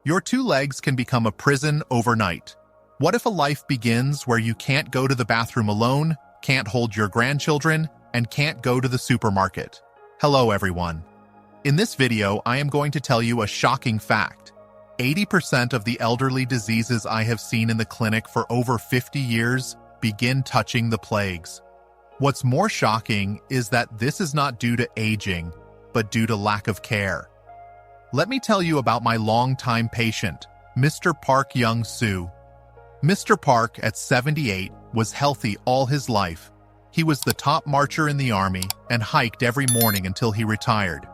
Your two legs can become a prison overnight. What if a life begins where you can't go to the bathroom alone, can't hold your grandchildren, and can't go to the supermarket? Hello, everyone. In this video, I am going to tell you a shocking fact. 80% of the elderly diseases I have seen in the clinic for over 50 years begin touching the plagues. What's more shocking is that this is not due to aging, but due to lack of care. Let me tell you about my longtime patient, Mr. Park Young-soo. Mr. Park, at 78, was healthy all his life. He was the top marcher in the army and hiked every morning until he retired.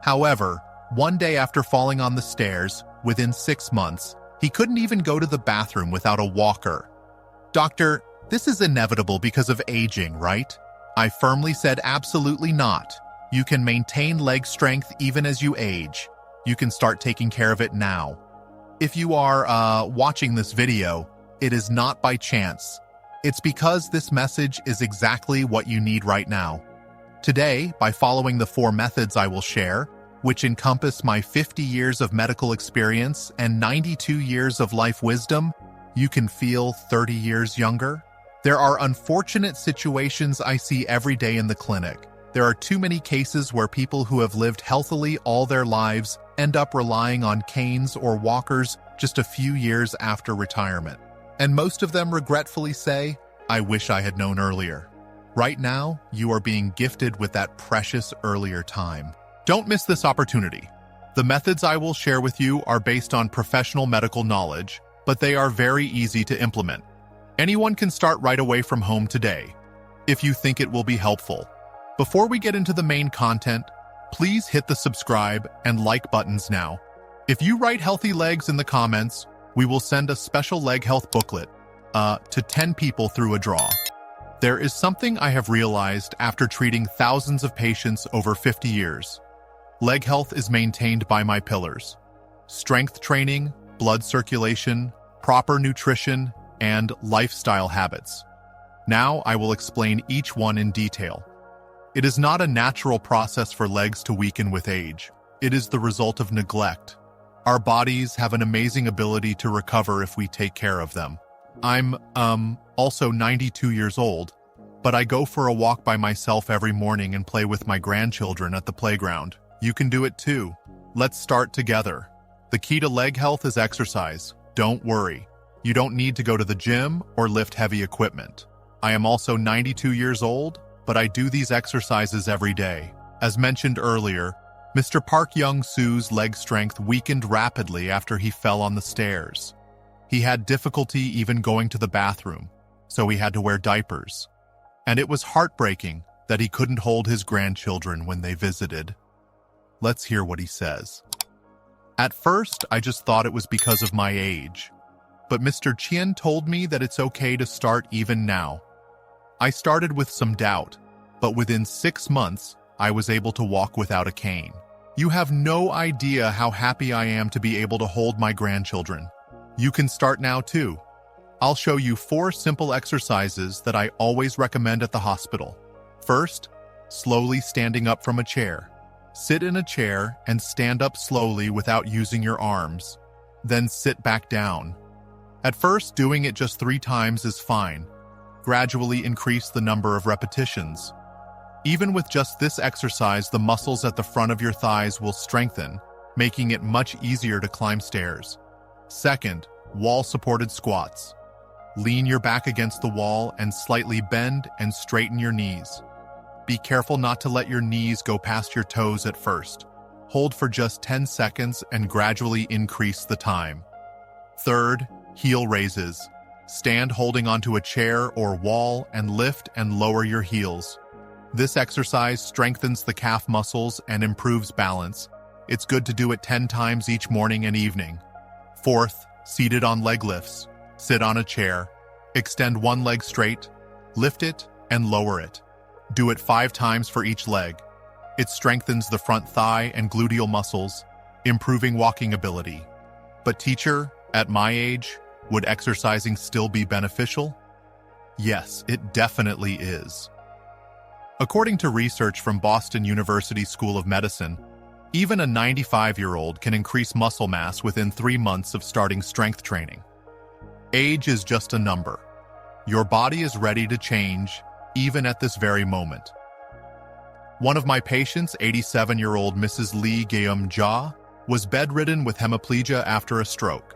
However, one day after falling on the stairs, within 6 months, he couldn't even go to the bathroom without a walker. "Doctor, this is inevitable because of aging, right?" I firmly said absolutely not. You can maintain leg strength even as you age. You can start taking care of it now. If you are watching this video, it is not by chance. It's because this message is exactly what you need right now. Today, by following the 4 methods I will share, which encompass my 50 years of medical experience and 92 years of life wisdom, you can feel 30 years younger. There are unfortunate situations I see every day in the clinic. There are too many cases where people who have lived healthily all their lives end up relying on canes or walkers just a few years after retirement. And most of them regretfully say, "I wish I had known earlier." Right now, you are being gifted with that precious earlier time. Don't miss this opportunity. The methods I will share with you are based on professional medical knowledge, but they are very easy to implement. Anyone can start right away from home today, if you think it will be helpful. Before we get into the main content, please hit the subscribe and like buttons now. If you write healthy legs in the comments, we will send a special leg health booklet to 10 people through a draw. There is something I have realized after treating thousands of patients over 50 years. Leg health is maintained by my pillars: strength training, blood circulation, proper nutrition, and lifestyle habits. Now I will explain each one in detail. It is not a natural process for legs to weaken with age. It is the result of neglect. Our bodies have an amazing ability to recover if we take care of them. I'm, also 92 years old, but I go for a walk by myself every morning and play with my grandchildren at the playground. You can do it too. Let's start together. The key to leg health is exercise. Don't worry. You don't need to go to the gym or lift heavy equipment. I am also 92 years old, but I do these exercises every day. As mentioned earlier, Mr. Park Young-soo's leg strength weakened rapidly after he fell on the stairs. He had difficulty even going to the bathroom, so he had to wear diapers. And it was heartbreaking that he couldn't hold his grandchildren when they visited. Let's hear what he says. "At first, I just thought it was because of my age. But Mr. Chien told me that it's okay to start even now. I started with some doubt, but within 6 months, I was able to walk without a cane. You have no idea how happy I am to be able to hold my grandchildren. You can start now too. I'll show you 4 simple exercises that I always recommend at the hospital. First, slowly standing up from a chair. Sit in a chair and stand up slowly without using your arms. Then sit back down. At first, doing it just 3 times is fine. Gradually increase the number of repetitions. Even with just this exercise, the muscles at the front of your thighs will strengthen, making it much easier to climb stairs. Second, wall-supported squats. Lean your back against the wall and slightly bend and straighten your knees. Be careful not to let your knees go past your toes at first. Hold for just 10 seconds and gradually increase the time. Third, heel raises. Stand holding onto a chair or wall and lift and lower your heels. This exercise strengthens the calf muscles and improves balance. It's good to do it 10 times each morning and evening. Fourth, seated on leg lifts. Sit on a chair. Extend one leg straight, lift it, and lower it. Do it 5 times for each leg. It strengthens the front thigh and gluteal muscles, improving walking ability. But teacher, at my age, would exercising still be beneficial? Yes, it definitely is. According to research from Boston University School of Medicine, Even a 95-year-old can increase muscle mass within 3 months of starting strength training. Age is just a number. Your body is ready to change, even at this very moment. One of my patients, 87-year-old Mrs. Lee Geum-ja, was bedridden with hemiplegia after a stroke.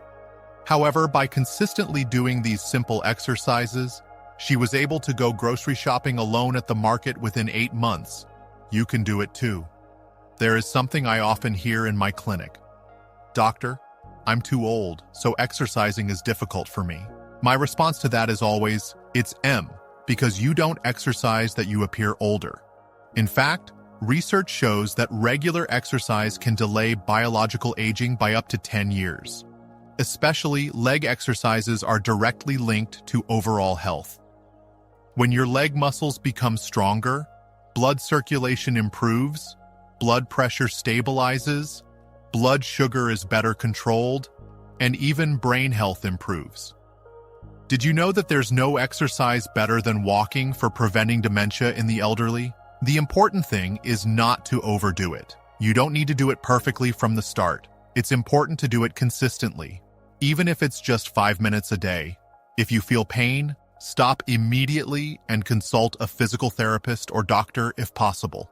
However, by consistently doing these simple exercises, she was able to go grocery shopping alone at the market within 8 months. You can do it too. There is something I often hear in my clinic. Doctor, I'm too old, so exercising is difficult for me. My response to that is always, it's because you don't exercise that you appear older. In fact, research shows that regular exercise can delay biological aging by up to 10 years. Especially, leg exercises are directly linked to overall health. When your leg muscles become stronger, blood circulation improves, blood pressure stabilizes, blood sugar is better controlled, and even brain health improves. Did you know that there's no exercise better than walking for preventing dementia in the elderly? The important thing is not to overdo it. You don't need to do it perfectly from the start. It's important to do it consistently, even if it's just 5 minutes a day. If you feel pain, stop immediately and consult a physical therapist or doctor if possible.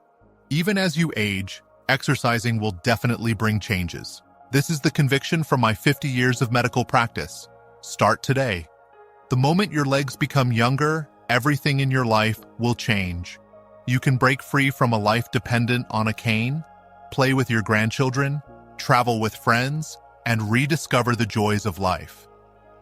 Even as you age, exercising will definitely bring changes. This is the conviction from my 50 years of medical practice. Start today. The moment your legs become younger, everything in your life will change. You can break free from a life dependent on a cane, play with your grandchildren, travel with friends, and rediscover the joys of life.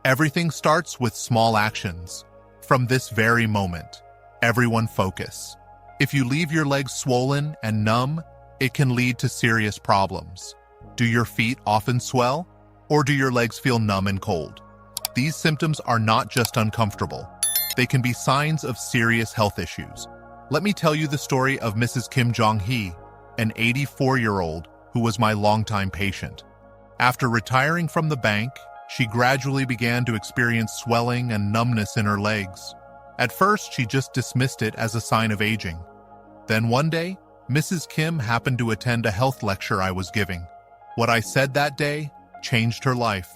Everything starts with small actions. From this very moment, everyone focus. If you leave your legs swollen and numb, it can lead to serious problems. Do your feet often swell, or do your legs feel numb and cold? These symptoms are not just uncomfortable. They can be signs of serious health issues. Let me tell you the story of Mrs. Kim Jong-hee, an 84-year-old who was my longtime patient. After retiring from the bank, she gradually began to experience swelling and numbness in her legs. At first, she just dismissed it as a sign of aging. Then one day, Mrs. Kim happened to attend a health lecture I was giving. What I said that day changed her life.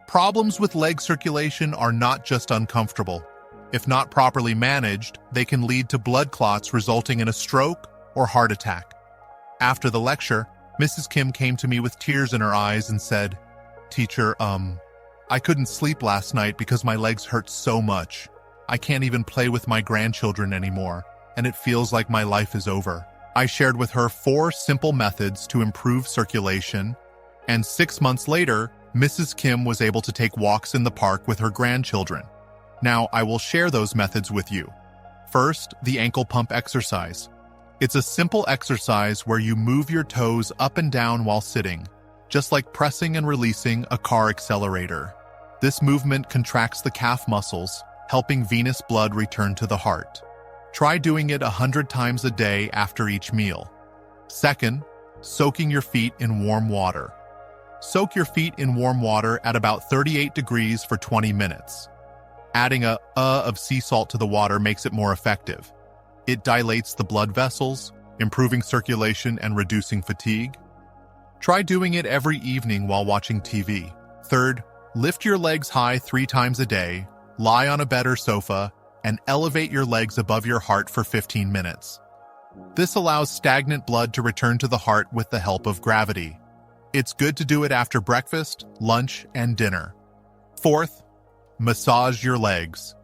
Problems with leg circulation are not just uncomfortable. If not properly managed, they can lead to blood clots resulting in a stroke or heart attack. After the lecture, Mrs. Kim came to me with tears in her eyes and said, "Teacher, I couldn't sleep last night because my legs hurt so much. I can't even play with my grandchildren anymore, and it feels like my life is over." I shared with her 4 simple methods to improve circulation, and 6 months later, Mrs. Kim was able to take walks in the park with her grandchildren. Now, I will share those methods with you. First, the ankle pump exercise. It's a simple exercise where you move your toes up and down while sitting, just like pressing and releasing a car accelerator. This movement contracts the calf muscles, helping venous blood return to the heart. Try doing it 100 times a day after each meal. Second, soaking your feet in warm water. Soak your feet in warm water at about 38 degrees for 20 minutes. Adding of sea salt to the water makes it more effective. It dilates the blood vessels, improving circulation and reducing fatigue. Try doing it every evening while watching TV. Third, lift your legs high 3 times a day, lie on a bed or sofa, and elevate your legs above your heart for 15 minutes. This allows stagnant blood to return to the heart with the help of gravity. It's good to do it after breakfast, lunch, and dinner. Fourth, massage your legs.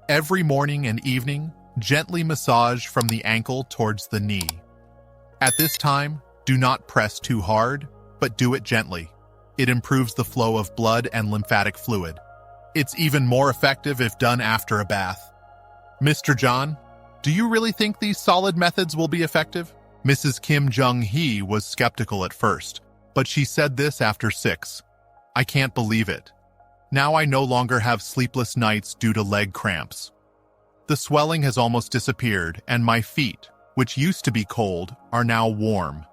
Every morning and evening, gently massage from the ankle towards the knee. At this time, do not press too hard, but do it gently. It improves the flow of blood and lymphatic fluid. It's even more effective if done after a bath. Mr. John, do you really think these solid methods will be effective? Mrs. Kim Jong-hee was skeptical at first, but she said this after 6. I can't believe it. Now I no longer have sleepless nights due to leg cramps. The swelling has almost disappeared, and my feet, which used to be cold, are now warm.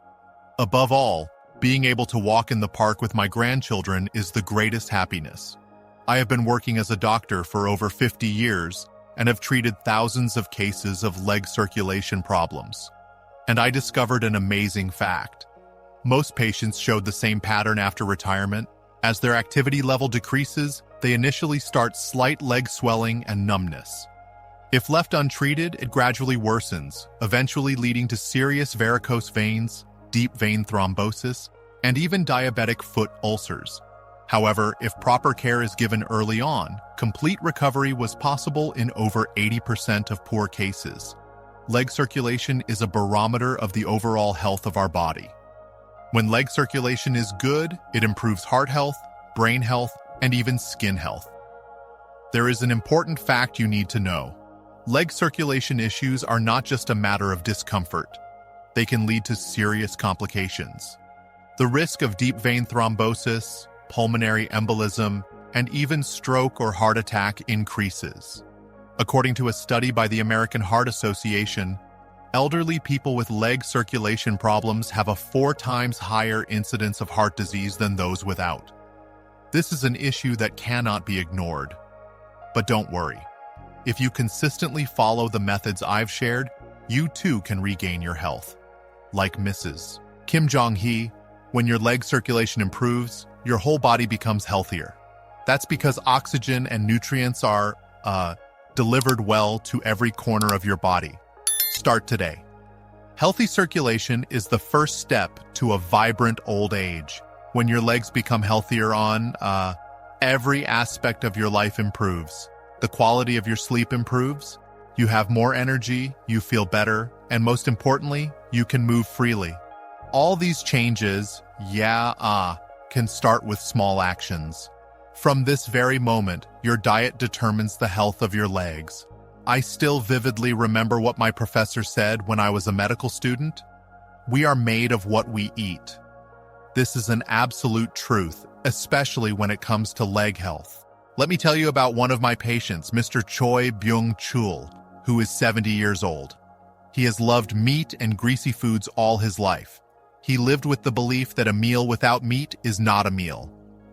Above all, being able to walk in the park with my grandchildren is the greatest happiness. I have been working as a doctor for over 50 years and have treated thousands of cases of leg circulation problems. And I discovered an amazing fact. Most patients showed the same pattern after retirement. As their activity level decreases, they initially start slight leg swelling and numbness. If left untreated, it gradually worsens, eventually leading to serious varicose veins, deep vein thrombosis, and even diabetic foot ulcers. However, if proper care is given early on, complete recovery was possible in over 80% of poor cases. Leg circulation is a barometer of the overall health of our body. When leg circulation is good, it improves heart health, brain health, and even skin health. There is an important fact you need to know. Leg circulation issues are not just a matter of discomfort. They can lead to serious complications. The risk of deep vein thrombosis, pulmonary embolism, and even stroke or heart attack increases. According to a study by the American Heart Association, elderly people with leg circulation problems have a 4 times higher incidence of heart disease than those without. This is an issue that cannot be ignored. But don't worry. If you consistently follow the methods I've shared, you too can regain your health. Like Mrs. Kim Jong-hee, when your leg circulation improves, your whole body becomes healthier. That's because oxygen and nutrients are, delivered well to every corner of your body. Start today. Healthy circulation is the first step to a vibrant old age. When your legs become healthier every aspect of your life improves. The quality of your sleep improves, you have more energy, you feel better, and most importantly, you can move freely. All these changes, can start with small actions. From this very moment, your diet determines the health of your legs. I still vividly remember what my professor said when I was a medical student. We are made of what we eat. This is an absolute truth, especially when it comes to leg health. Let me tell you about one of my patients, Mr. Choi Byung-chul, who is 70 years old. He has loved meat and greasy foods all his life. He lived with the belief that a meal without meat is not a meal.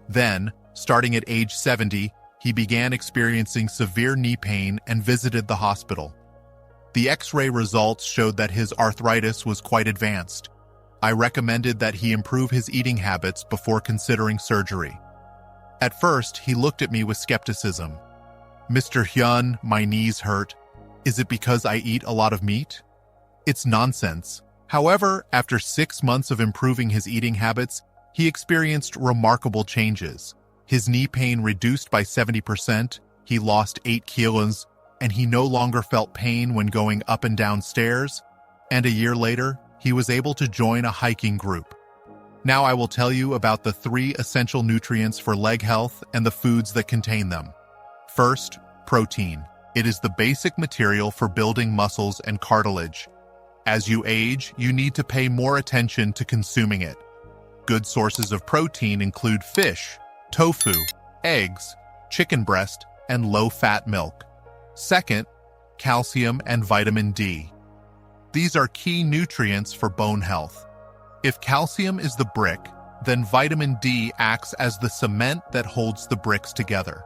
Then, starting at age 70, he began experiencing severe knee pain and visited the hospital. The X-ray results showed that his arthritis was quite advanced. I recommended that he improve his eating habits before considering surgery. At first, he looked at me with skepticism. "Mr. Hyun, my knees hurt. Is it because I eat a lot of meat?" It's nonsense. However, after 6 months of improving his eating habits, he experienced remarkable changes. His knee pain reduced by 70%, he lost 8 kilos, and he no longer felt pain when going up and down stairs. And a year later, he was able to join a hiking group. Now I will tell you about the 3 essential nutrients for leg health and the foods that contain them. First, protein. It is the basic material for building muscles and cartilage. As you age, you need to pay more attention to consuming it. Good sources of protein include fish, tofu, eggs, chicken breast, and low-fat milk. Second, calcium and vitamin D. These are key nutrients for bone health. If calcium is the brick, then vitamin D acts as the cement that holds the bricks together.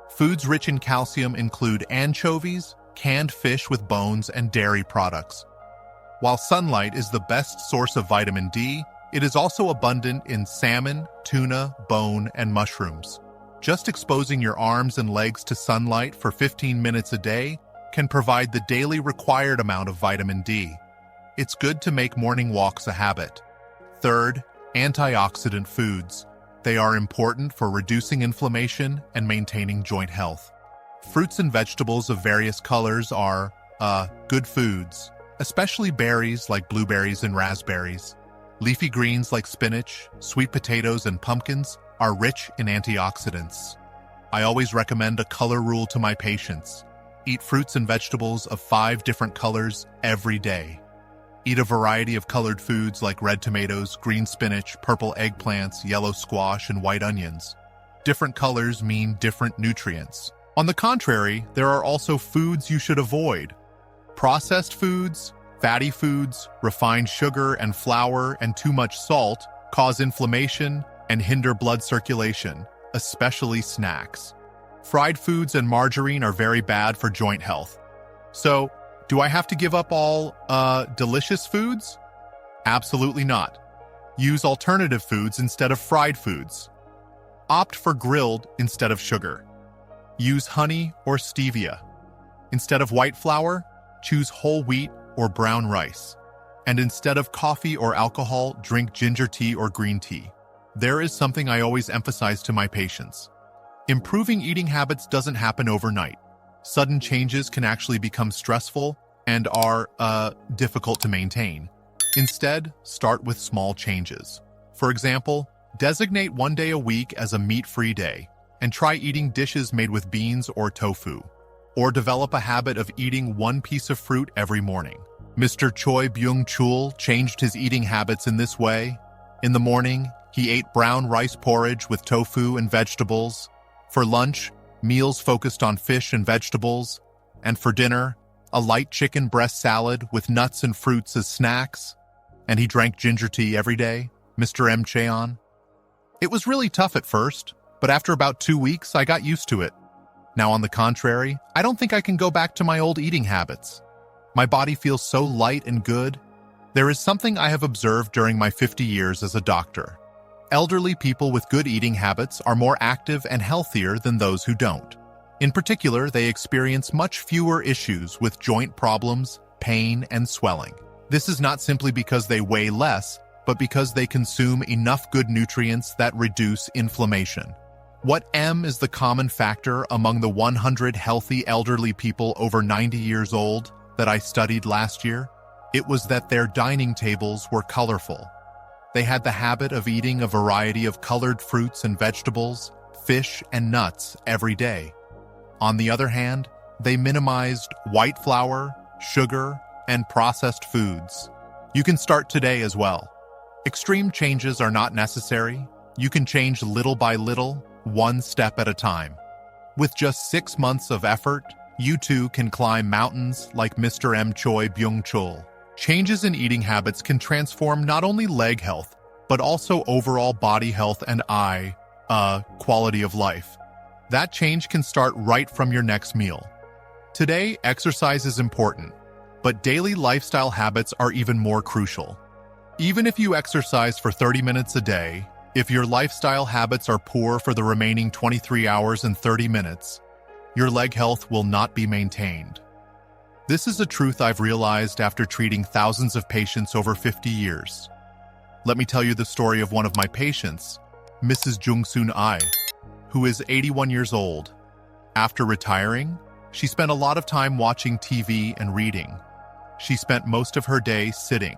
Foods rich in calcium include anchovies, canned fish with bones, and dairy products. While sunlight is the best source of vitamin D, it is also abundant in salmon, tuna, bone, and mushrooms. Just exposing your arms and legs to sunlight for 15 minutes a day can provide the daily required amount of vitamin D. It's good to make morning walks a habit. Third, antioxidant foods. They are important for reducing inflammation and maintaining joint health. Fruits and vegetables of various colors are good foods, especially berries like blueberries and raspberries. Leafy greens like spinach, sweet potatoes, and pumpkins are rich in antioxidants. I always recommend a color rule to my patients. Eat fruits and vegetables of 5 different colors every day. Eat a variety of colored foods like red tomatoes, green spinach, purple eggplants, yellow squash, and white onions. Different colors mean different nutrients. On the contrary, there are also foods you should avoid. Processed foods, fatty foods, refined sugar and flour, and too much salt cause inflammation and hinder blood circulation, especially snacks. Fried foods and margarine are very bad for joint health. So, do I have to give up all delicious foods? Absolutely not. Use alternative foods instead of fried foods. Opt for grilled instead of sugar. Use honey or stevia. Instead of white flour, choose whole wheat or brown rice. And instead of coffee or alcohol, drink ginger tea or green tea. There is something I always emphasize to my patients. Improving eating habits doesn't happen overnight. Sudden changes can actually become stressful and are difficult to maintain. Instead, start with small changes. For example, designate one day a week as a meat-free day and try eating dishes made with beans or tofu. Or develop a habit of eating one piece of fruit every morning. Mr. Choi Byung-chul changed his eating habits in this way. In the morning, he ate brown rice porridge with tofu and vegetables. For lunch, meals focused on fish and vegetables. And for dinner, a light chicken breast salad with nuts and fruits as snacks. And he drank ginger tea every day, Mr. M. Cheon. It was really tough at first, but after about 2 weeks, I got used to it. Now, on the contrary, I don't think I can go back to my old eating habits. My body feels so light and good. There is something I have observed during my 50 years as a doctor. Elderly people with good eating habits are more active and healthier than those who don't. In particular, they experience much fewer issues with joint problems, pain, and swelling. This is not simply because they weigh less, but because they consume enough good nutrients that reduce inflammation. What is the common factor among the 100 healthy elderly people over 90 years old that I studied last year? It was that their dining tables were colorful. They had the habit of eating a variety of colored fruits and vegetables, fish and nuts every day. On the other hand, they minimized white flour, sugar, and processed foods. You can start today as well. Extreme changes are not necessary. You can change little by little, one step at a time. With just 6 months of effort, you too can climb mountains like Mr. M. Choi Byung-chul. Changes in eating habits can transform not only leg health, but also overall body health and quality of life. That change can start right from your next meal. Today, exercise is important, but daily lifestyle habits are even more crucial. Even if you exercise for 30 minutes a day, if your lifestyle habits are poor for the remaining 23 hours and 30 minutes, your leg health will not be maintained. This is a truth I've realized after treating thousands of patients over 50 years. Let me tell you the story of one of my patients, Mrs. Jung-soon Ai, who is 81 years old. After retiring, she spent a lot of time watching TV and reading. She spent most of her day sitting.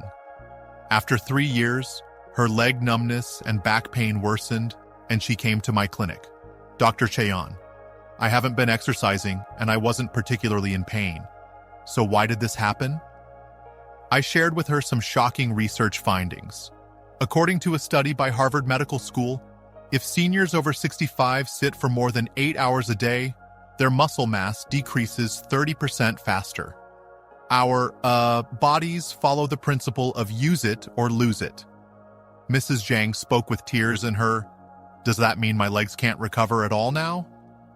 After 3 years, her leg numbness and back pain worsened, and she came to my clinic. Dr. Cheon, I haven't been exercising, and I wasn't particularly in pain. So why did this happen? I shared with her some shocking research findings. According to a study by Harvard Medical School, if seniors over 65 sit for more than 8 hours a day, their muscle mass decreases 30% faster. Our bodies follow the principle of use it or lose it. Mrs. Zhang spoke with tears in her, "Does that mean my legs can't recover at all now?"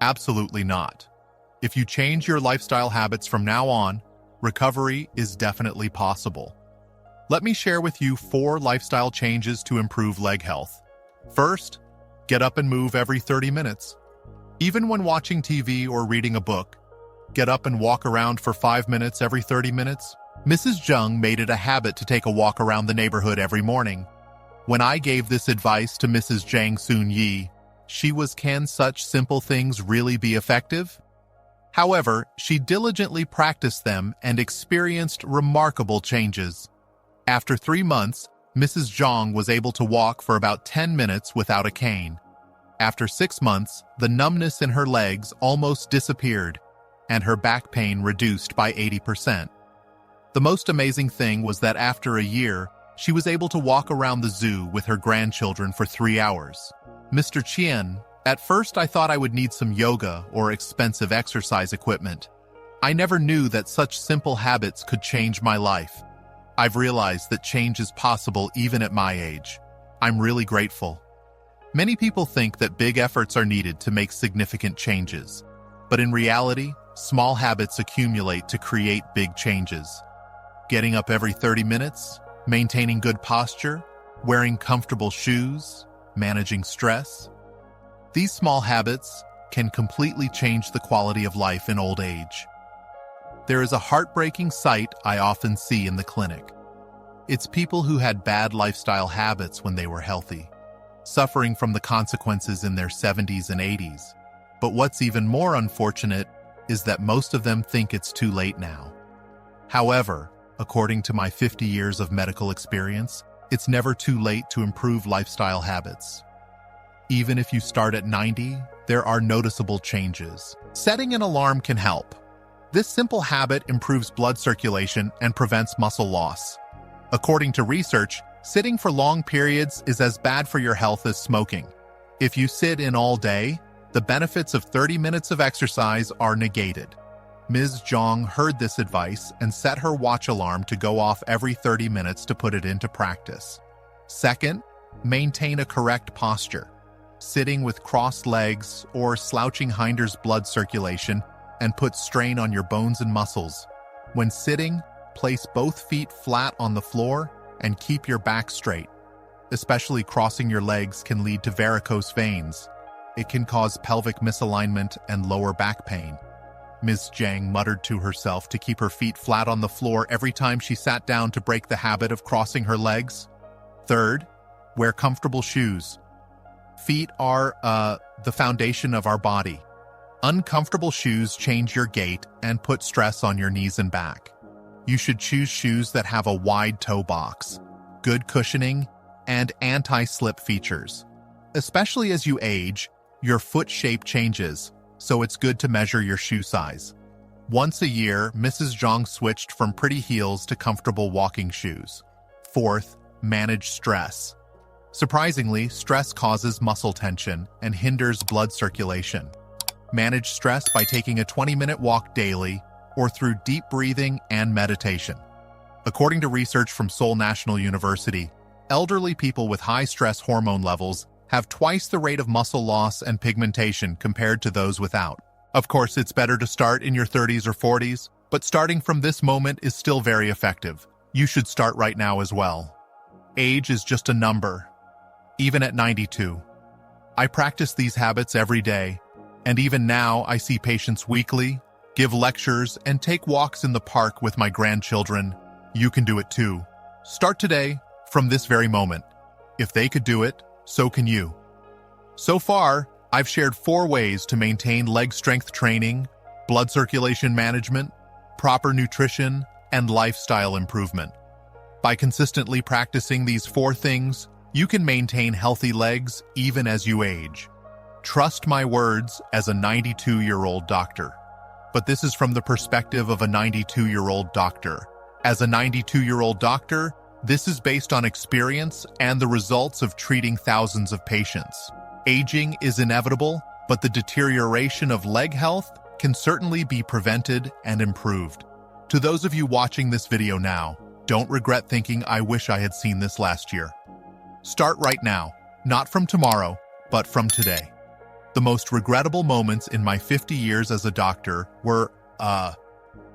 Absolutely not. If you change your lifestyle habits from now on, recovery is definitely possible. Let me share with you 4 lifestyle changes to improve leg health. First, get up and move every 30 minutes. Even when watching TV or reading a book, get up and walk around for 5 minutes every 30 minutes. Mrs. Zheng made it a habit to take a walk around the neighborhood every morning. When I gave this advice to Mrs. Zhang Soon-yi, she was, "Can such simple things really be effective?" However, she diligently practiced them and experienced remarkable changes. After 3 months, Mrs. Zhang was able to walk for about 10 minutes without a cane. After 6 months, the numbness in her legs almost disappeared, and her back pain reduced by 80%. The most amazing thing was that after a year, she was able to walk around the zoo with her grandchildren for 3 hours. Mr. Chien, at first I thought I would need some yoga or expensive exercise equipment. I never knew that such simple habits could change my life. I've realized that change is possible even at my age. I'm really grateful. Many people think that big efforts are needed to make significant changes. But in reality, small habits accumulate to create big changes. Getting up every 30 minutes, maintaining good posture, wearing comfortable shoes, managing stress. These small habits can completely change the quality of life in old age. There is a heartbreaking sight I often see in the clinic. It's people who had bad lifestyle habits when they were healthy, suffering from the consequences in their 70s and 80s. But what's even more unfortunate is that most of them think it's too late now. However, according to my 50 years of medical experience, it's never too late to improve lifestyle habits. Even if you start at 90, there are noticeable changes. Setting an alarm can help. This simple habit improves blood circulation and prevents muscle loss. According to research, sitting for long periods is as bad for your health as smoking. If you sit in all day, the benefits of 30 minutes of exercise are negated. Ms. Zhang heard this advice and set her watch alarm to go off every 30 minutes to put it into practice. Second, maintain a correct posture. Sitting with crossed legs or slouching hinders blood circulation and put strain on your bones and muscles. When sitting, place both feet flat on the floor and keep your back straight. Especially crossing your legs can lead to varicose veins. It can cause pelvic misalignment and lower back pain. Ms. Zhang muttered to herself to keep her feet flat on the floor every time she sat down to break the habit of crossing her legs. Third, wear comfortable shoes. Feet are the foundation of our body. Uncomfortable shoes change your gait and put stress on your knees and back. You should choose shoes that have a wide toe box, good cushioning, and anti-slip features. Especially as you age, your foot shape changes, so it's good to measure your shoe size. Once a year, Mrs. Zhang switched from pretty heels to comfortable walking shoes. Fourth, manage stress. Surprisingly, stress causes muscle tension and hinders blood circulation. Manage stress by taking a 20-minute walk daily or through deep breathing and meditation. According to research from Seoul National University, elderly people with high stress hormone levels have twice the rate of muscle loss and pigmentation compared to those without. Of course, it's better to start in your 30s or 40s, but starting from this moment is still very effective. You should start right now as well. Age is just a number. Even at 92. I practice these habits every day, and even now I see patients weekly, give lectures, and take walks in the park with my grandchildren. You can do it too. Start today, from this very moment. If they could do it, so can you. So far, I've shared 4 ways to maintain leg strength training, blood circulation management, proper nutrition, and lifestyle improvement. By consistently practicing these 4 things, you can maintain healthy legs even as you age. Trust my words as a 92-year-old doctor. But this is from the perspective of a 92-year-old doctor. As a 92-year-old doctor, this is based on experience and the results of treating thousands of patients. Aging is inevitable, but the deterioration of leg health can certainly be prevented and improved. To those of you watching this video now, don't regret thinking I wish I had seen this last year. Start right now, not from tomorrow, but from today. The most regrettable moments in my 50 years as a doctor were,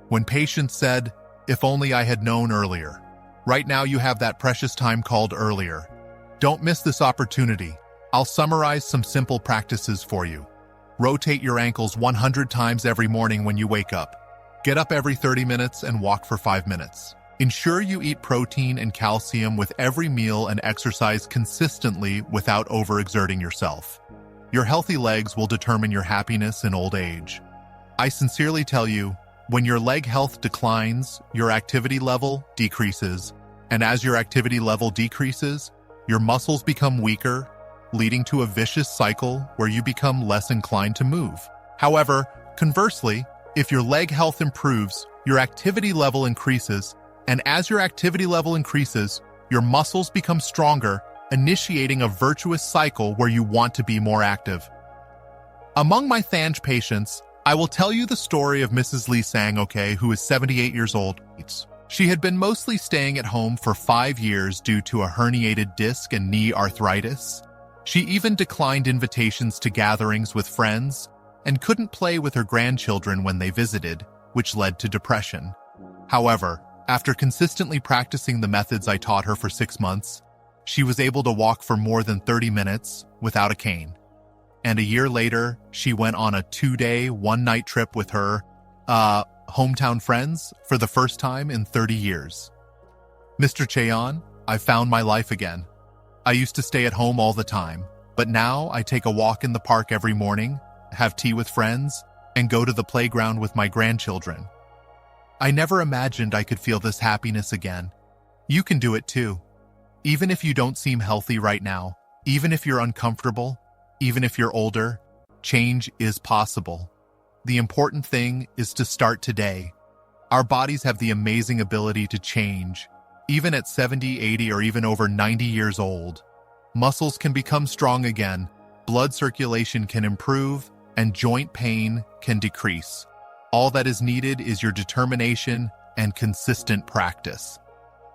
when patients said, "If only I had known earlier." Right now you have that precious time called earlier. Don't miss this opportunity. I'll summarize some simple practices for you. Rotate your ankles 100 times every morning when you wake up. Get up every 30 minutes and walk for 5 minutes. Ensure you eat protein and calcium with every meal and exercise consistently without overexerting yourself. Your healthy legs will determine your happiness in old age. I sincerely tell you, when your leg health declines, your activity level decreases. And as your activity level decreases, your muscles become weaker, leading to a vicious cycle where you become less inclined to move. However, conversely, if your leg health improves, your activity level increases, and as your activity level increases, your muscles become stronger, initiating a virtuous cycle where you want to be more active. Among my Thanj patients, I will tell you the story of Mrs. Lee Sang-ok, who is 78 years old. She had been mostly staying at home for 5 years due to a herniated disc and knee arthritis. She even declined invitations to gatherings with friends and couldn't play with her grandchildren when they visited, which led to depression. However, after consistently practicing the methods I taught her for 6 months, She was able to walk for more than 30 minutes without a cane. And a year later, she went on a 2-day, 1-night trip with her hometown friends for the first time in 30 years. Mr. Cheon, I found my life again. I used to stay at home all the time, but now I take a walk in the park every morning, have tea with friends, and go to the playground with my grandchildren. I never imagined I could feel this happiness again. You can do it too. Even if you don't seem healthy right now, even if you're uncomfortable, even if you're older, change is possible. The important thing is to start today. Our bodies have the amazing ability to change. Even at 70, 80, or even over 90 years old, muscles can become strong again, blood circulation can improve, and joint pain can decrease. All that is needed is your determination and consistent practice.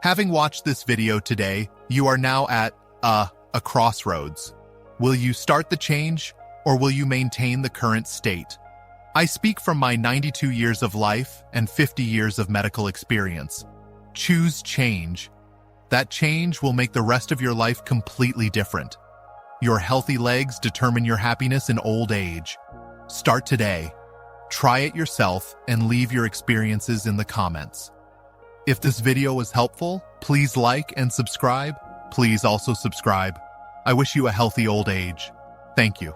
Having watched this video today, you are now at a crossroads. Will you start the change, or will you maintain the current state? I speak from my 92 years of life and 50 years of medical experience. Choose change. That change will make the rest of your life completely different. Your healthy legs determine your happiness in old age. Start today. Try it yourself and leave your experiences in the comments. If this video was helpful, please like and subscribe. Please also subscribe. I wish you a healthy old age. Thank you.